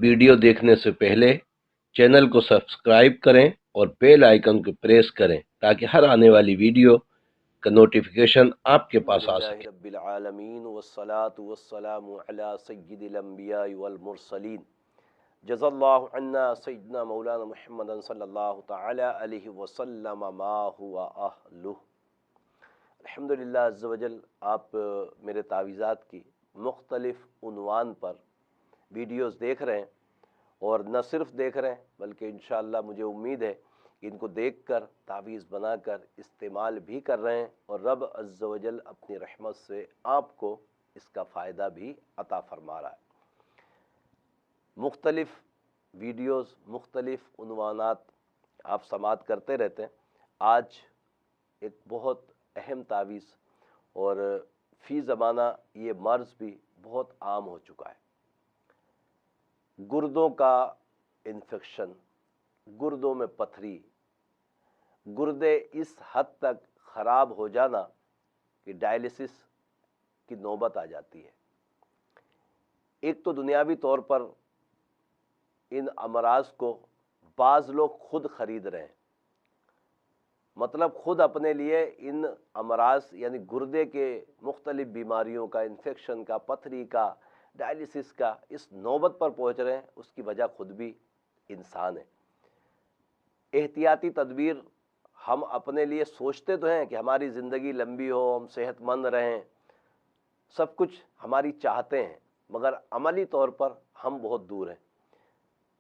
Video देखने से पहले चैनल को सब्सक्राइब करें और बेल आइकन को प्रेस करें ताकि हर आने वाली वीडियो का नोटिफिकेशन आपके पास आ सके। रब्बिल आलमीन वस्सलातु वस्सलामु अला सय्यिदिल अंबिया वल मुरसलीन जज़ल्लाहु अन्ना सय्यिदना मौलाना मुहम्मदन सल्लल्लाहु तआला अलैहि वसल्लम मा हुवा अहलुह। अल्हम्दुलिल्लाह अज़्ज़ वजल, आप मेरे तावीज़ात की मुख्तलिफ़ उन्वान पर वीडियोज़ देख रहे हैं और न सिर्फ देख रहे हैं बल्कि इंशाअल्लाह मुझे उम्मीद है कि इनको देखकर तावीज़ बनाकर इस्तेमाल भी कर रहे हैं और रब अज़्ज़ वजल अपनी रहमत से आपको इसका फ़ायदा भी अता फ़रमा रहा है। मुख्तलिफ़ वीडियोज़, मुख्तलिफ़ उन्वानात आप समात करते रहते हैं। आज एक बहुत अहम तावीज़, और फ़ी ज़माना ये मर्ज़ भी बहुत आम हो चुका है, गुर्दों का इन्फेक्शन, गुर्दों में पथरी, गुर्दे इस हद तक ख़राब हो जाना कि डायलिसिस की नौबत आ जाती है। एक तो दुनियावी तौर पर इन अमराज को बाज़ लोग खुद ख़रीद रहे हैं, मतलब खुद अपने लिए इन अमराज यानी गुर्दे के मुख्तलिफ़ बीमारियों का, इन्फेक्शन का, पथरी का, डायलिसिस का इस नौबत पर पहुँच रहे हैं। उसकी वजह खुद भी इंसान है। एहतियाती तदबीर हम अपने लिए सोचते तो हैं कि हमारी ज़िंदगी लंबी हो, हम सेहतमंद रहें, सब कुछ हमारी चाहते हैं, मगर अमली तौर पर हम बहुत दूर हैं।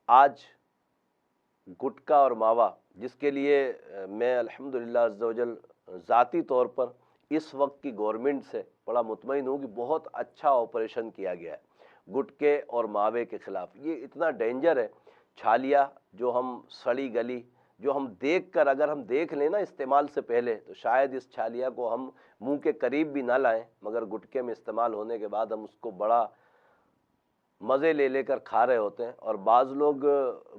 आज गुटखा और मावा, जिसके लिए मैं अल्हम्दुलिल्लाह अज़्ज़ वजल ज़ाती तौर पर इस वक्त की गवर्नमेंट से बड़ा मुतमईन हूँ कि बहुत अच्छा ऑपरेशन किया गया है गुटखे और मावे के ख़िलाफ़। ये इतना डेंजर है, छालिया जो हम सड़ी गली जो हम देख कर, अगर हम देख लें ना इस्तेमाल से पहले, तो शायद इस छालिया को हम मुंह के करीब भी ना लाएं, मगर गुटखे में इस्तेमाल होने के बाद हम उसको बड़ा मज़े ले लेकर खा रहे होते हैं। और बाज़ लोग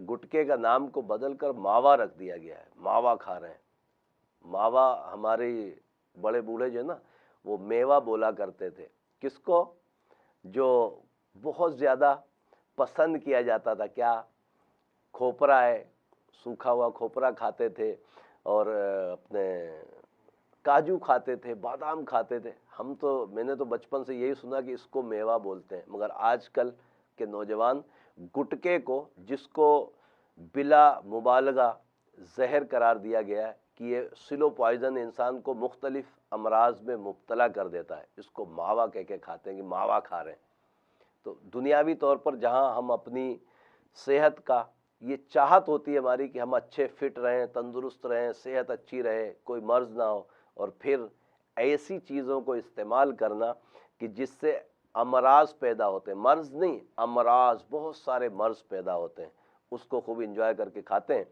गुटखे का नाम को बदल कर मावा रख दिया गया है, मावा खा रहे हैं। मावा हमारे बड़े बूढ़े जो है ना, वो मेवा बोला करते थे किसको, जो बहुत ज़्यादा पसंद किया जाता था। क्या खोपरा है, सूखा हुआ खोपरा खाते थे, और अपने काजू खाते थे, बादाम खाते थे। मैंने तो बचपन से यही सुना कि इसको मेवा बोलते हैं, मगर आजकल के नौजवान गुटखे को, जिसको बिला मुबालगा जहर करार दिया गया है कि ये स्लो पॉइजन इंसान को मुख्तलिफ अमराज में मुब्तला कर देता है, इसको मावा कह के खाते हैं कि मावा खा रहे हैं। तो दुनियावी तौर पर जहां हम अपनी सेहत का ये चाहत होती है हमारी कि हम अच्छे फिट रहें, तंदुरुस्त रहें, सेहत अच्छी रहे, कोई मर्ज़ ना हो, और फिर ऐसी चीज़ों को इस्तेमाल करना कि जिससे अमराज पैदा होते हैं, मर्ज़ नहीं, अमराज, बहुत सारे मर्ज़ पैदा होते हैं, उसको खूब इंजॉय करके खाते हैं।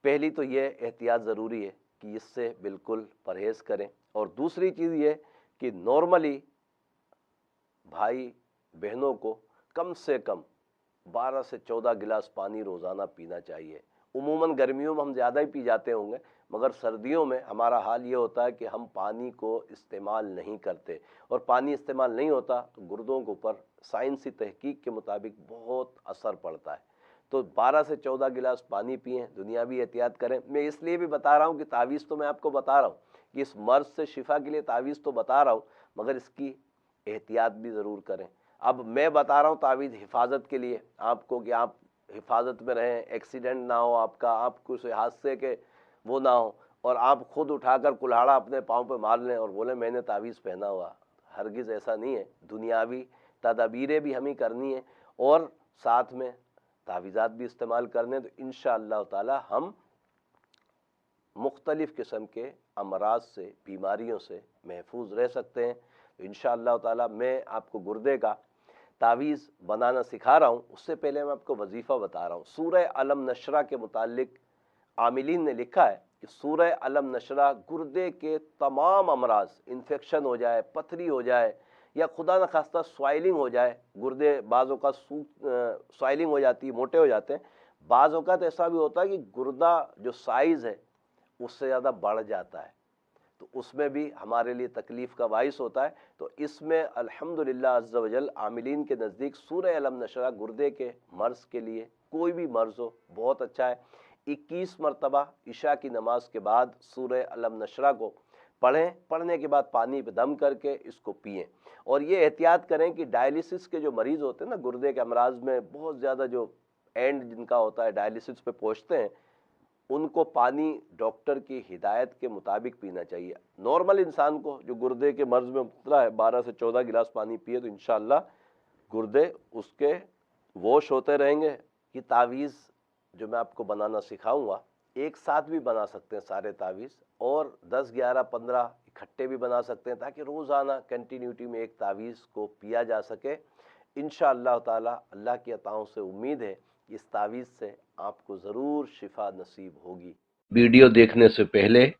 पहली तो ये एहतियात ज़रूरी है कि इससे बिल्कुल परहेज़ करें। और दूसरी चीज़ ये कि नॉर्मली भाई बहनों को कम से कम 12 से 14 गिलास पानी रोज़ाना पीना चाहिए। उमूमन गर्मियों में हम ज़्यादा ही पी जाते होंगे, मगर सर्दियों में हमारा हाल ये होता है कि हम पानी को इस्तेमाल नहीं करते, और पानी इस्तेमाल नहीं होता तो गुर्दों के ऊपर साइंसी तहकीक के मुताबिक बहुत असर पड़ता है। तो 12 से 14 गिलास पानी पिएं, दुनियावी एहतियात करें। मैं इसलिए भी बता रहा हूँ कि तावीज़ तो मैं आपको बता रहा हूँ कि इस मर्ज़ से शिफा के लिए तावीज़ तो बता रहा हूँ, मगर इसकी एहतियात भी ज़रूर करें। अब मैं बता रहा हूँ तावीज़ हिफाजत के लिए आपको, कि आप हिफाजत में रहें, एक्सीडेंट ना हो आपका, आप कुछ हादसे के वो ना हो, और आप खुद उठाकर कुल्हाड़ा अपने पाँव पे मार लें और बोले मैंने तावीज़ पहना हुआ। हरगिज़ ऐसा नहीं है। दुनियावी तदबीरें भी हमें करनी है और साथ में तावीज़ात भी इस्तेमाल करने, तो इंशाअल्लाह ताला हम मुख्तलिफ़ किस्म के अमराज से, बीमारियों से महफूज रह सकते हैं। तो इंशाअल्लाह ताला मैं आपको गुर्दे का तावीज़ बनाना सिखा रहा हूँ। उससे पहले मैं आपको वजीफ़ा बता रहा हूँ। सूरह अलम नशरा के मुतालिक आमिलीन ने लिखा है कि सूरह अलम नशरा गुर्दे के तमाम अमराज, इन्फेक्शन हो जाए, पथरी हो जाए, या खुदा न खास्ता स्वाइलिंग हो जाए, गुर्दे बाज़ों का स्वाइलिंग हो जाती है, मोटे हो जाते हैं। बाज़ों का तो ऐसा भी होता है कि गुर्दा जो साइज़ है उससे ज़्यादा बढ़ जाता है, तो تو اس میں بھی ہمارے لیے تکلیف کا باعث ہوتا ہے۔ تو اس میں الحمدللہ عز و جل عاملین کے نزدیک سورہ علم نشرہ گردے کے مرض کے لیے، کوئی بھی مرض ہو، بہت اچھا ہے۔ 21 مرتبہ عشاء کی نماز کے بعد سورہ علم نشرہ کو پڑھیں، پڑھنے کے بعد پانی پہ دم کر کے اس کو پئیں، اور یہ احتیاط کریں کہ ڈائلیسس کے جو مریض ہوتے ہیں نا، گردے کے امراض میں بہت زیادہ جو اینڈ جن کا ہوتا ہے ڈائلیسس پہ پہنچتے ہیں، ان کو پانی ڈاکٹر کی ہدایت کے مطابق پینا چاہیے۔ نارمل انسان کو جو گردے کے مرض میں مبتلا ہے 12 سے 14 گلاس پانی پیے تو انشاءاللہ گردے اس کے واش ہوتے رہیں گے۔ یہ تعویذ جو میں آپ کو بنانا سکھاؤں گا، ایک ساتھ بھی بنا سکتے ہیں سارے تعویذ، اور 10 11 15 اکٹھے بھی بنا سکتے ہیں، تاکہ روزانہ کنٹینیوٹی میں ایک تعویذ کو پیا جا سکے۔ انشاءاللہ تعالی اللہ کی عطاؤں سے امید ہے کہ اس تعویذ سے آپ کو ضرور شفا نصیب ہوگی۔ ویڈیو دیکھنے سے پہلے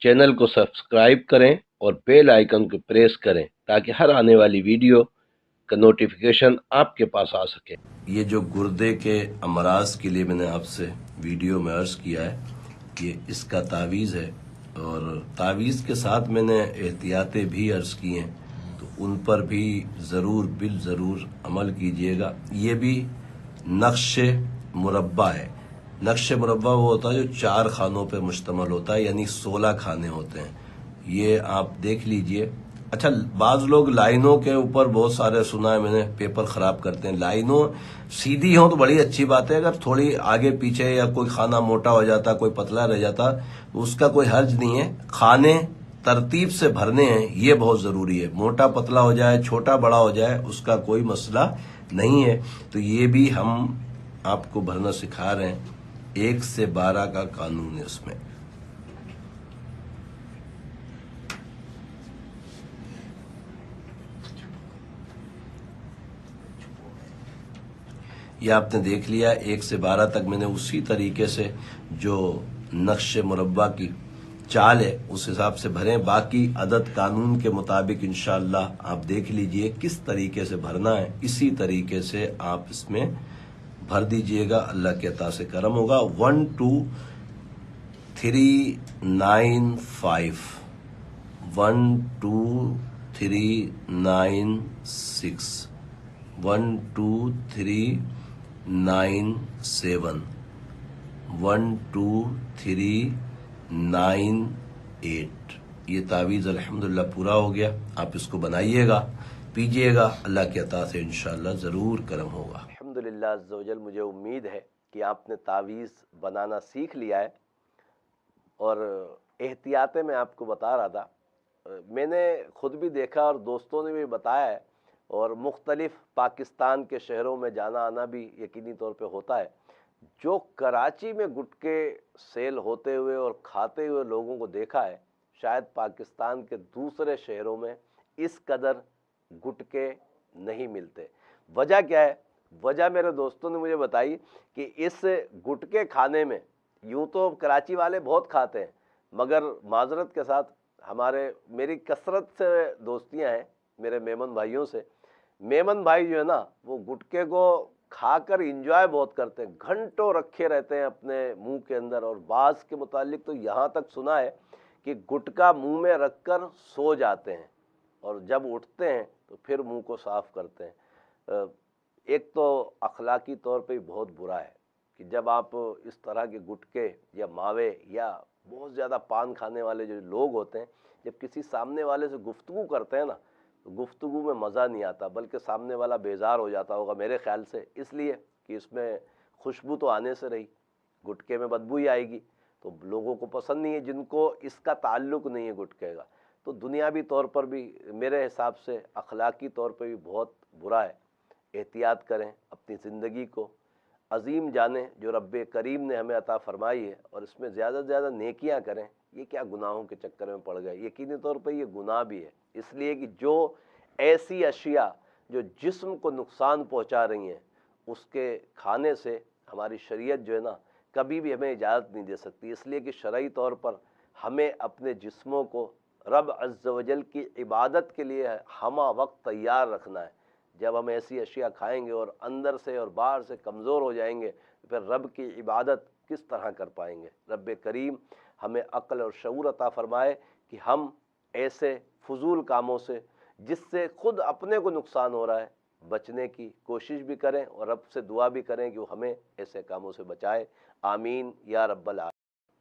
چینل کو سبسکرائب کریں اور بیل آئیکن کو پریس کریں تاکہ ہر آنے والی ویڈیو کا نوٹیفیکیشن آپ کے پاس آ سکے۔ یہ جو گردے کے امراض کے لیے میں نے آپ سے ویڈیو میں عرض کیا ہے، یہ اس کا تعویذ ہے، اور تعویذ کے ساتھ میں نے احتیاطیں بھی عرض کی ہیں، تو ان پر بھی ضرور عمل کیجئے گا۔ یہ بھی نقش مربع ہے۔ نقش مربع وہ ہوتا ہے جو 4 خانوں پہ مشتمل ہوتا ہے، یعنی 16 کھانے ہوتے ہیں۔ یہ آپ دیکھ لیجئے۔ اچھا، بعض لوگ لائنوں کے اوپر بہت سارے سنا ہے میں نے، پیپر خراب کرتے ہیں۔ لائنوں سیدھی ہوں تو بڑی اچھی بات ہے، اگر تھوڑی آگے پیچھے یا کوئی کھانا موٹا ہو جاتا، کوئی پتلا رہ جاتا، تو اس کا کوئی حرج نہیں ہے۔ کھانے ترتیب سے بھرنے ہیں، یہ بہت ضروری ہے۔ موٹا پتلا ہو جائے، چھوٹا بڑا ہو جائے، اس کا کوئی مسئلہ نہیں ہے۔ تو یہ بھی ہم آپ کو بھرنا سکھا رہے ہیں۔ 1 سے 12 کا قانون ہے اس میں۔ یہ آپ نے دیکھ لیا، 1 سے 12 تک میں نے اسی طریقے سے جو نقش مربع کی چال ہے اس حساب سے بھریں، باقی عدد قانون کے مطابق انشاءاللہ آپ دیکھ لیجئے کس طریقے سے بھرنا ہے، اسی طریقے سے آپ اس میں بھر دیجئے گا، اللہ کے عطا سے کرم ہوگا۔ 1 2 3 9 5 1 2 3 9 6 1 2 3 9 7 1 2 3 9 8۔ یہ تعویذ الحمدللہ پورا ہو گیا۔ آپ اس کو بنائیے گا، پیجئے گا، اللہ کے عطا سے انشاءاللہ ضرور کرم ہوگا۔ الحمدللہ عز و جل، مجھے امید ہے کہ آپ نے تعویذ بنانا سیکھ لیا ہے، اور احتیاطیں میں آپ کو بتا رہا تھا، میں نے خود بھی دیکھا اور دوستوں نے بھی بتایا ہے، اور مختلف پاکستان کے شہروں میں جانا آنا بھی یقینی طور پہ ہوتا ہے۔ جو کراچی میں گٹکے سیل ہوتے ہوئے اور کھاتے ہوئے لوگوں کو دیکھا ہے، شاید پاکستان کے دوسرے شہروں میں اس قدر گٹکے نہیں ملتے۔ وجہ کیا ہے؟ وجہ میرے دوستوں نے مجھے بتائی کہ اس گٹکے کھانے میں، یوں تو کراچی والے بہت کھاتے ہیں، مگر معذرت کے ساتھ میری کثرت سے دوستیاں ہیں میرے میمن بھائیوں سے۔ میمن بھائی جو ہے نا، وہ گٹکے کو کھا کر انجوائے بہت کرتے ہیں، گھنٹوں رکھے رہتے ہیں اپنے منہ کے اندر، اور بعض کے متعلق تو یہاں تک سنا ہے کہ گٹکا منہ میں رکھ کر سو جاتے ہیں، اور جب اٹھتے ہیں تو پھر منہ کو صاف کرتے ہیں۔ ایک تو اخلاقی طور پہ بہت برا ہے کہ جب آپ اس طرح کے گٹکے یا ماوے یا بہت زیادہ پان کھانے والے جو لوگ ہوتے ہیں، جب کسی سامنے والے سے گفتگو کرتے ہیں نا، تو گفتگو میں مزہ نہیں آتا، بلکہ سامنے والا بیزار ہو جاتا ہوگا میرے خیال سے، اس لیے کہ اس میں خوشبو تو آنے سے رہی، گٹکے میں بدبو ہی آئے گی، تو لوگوں کو پسند نہیں ہے جن کو اس کا تعلق نہیں ہے گٹکے کا۔ تو دنیاوی طور پر بھی میرے حساب سے اخلاقی طور پہ بھی بہت برا ہے۔ احتیاط کریں، اپنی زندگی کو عظیم جانیں جو رب کریم نے ہمیں عطا فرمائی ہے، اور اس میں زیادہ سے زیادہ نیکیاں کریں۔ یہ کیا گناہوں کے چکر میں پڑ گئے؟ یقینی طور پہ یہ گناہ بھی ہے، اس لیے کہ جو ایسی اشیاء جو جسم کو نقصان پہنچا رہی ہیں، اس کے کھانے سے ہماری شریعت جو ہے نا کبھی بھی ہمیں اجازت نہیں دے سکتی، اس لیے کہ شرعی طور پر ہمیں اپنے جسموں کو رب عز و جل کی عبادت کے لیے ہمہ وقت تیار رکھنا ہے۔ جب ہم ایسی اشیاء کھائیں گے اور اندر سے اور باہر سے کمزور ہو جائیں گے، پھر رب کی عبادت کس طرح کر پائیں گے؟ رب کریم ہمیں عقل اور شعور عطا فرمائے کہ ہم ایسے فضول کاموں سے جس سے خود اپنے کو نقصان ہو رہا ہے بچنے کی کوشش بھی کریں اور رب سے دعا بھی کریں کہ وہ ہمیں ایسے کاموں سے بچائے. آمین یا رب العالمین.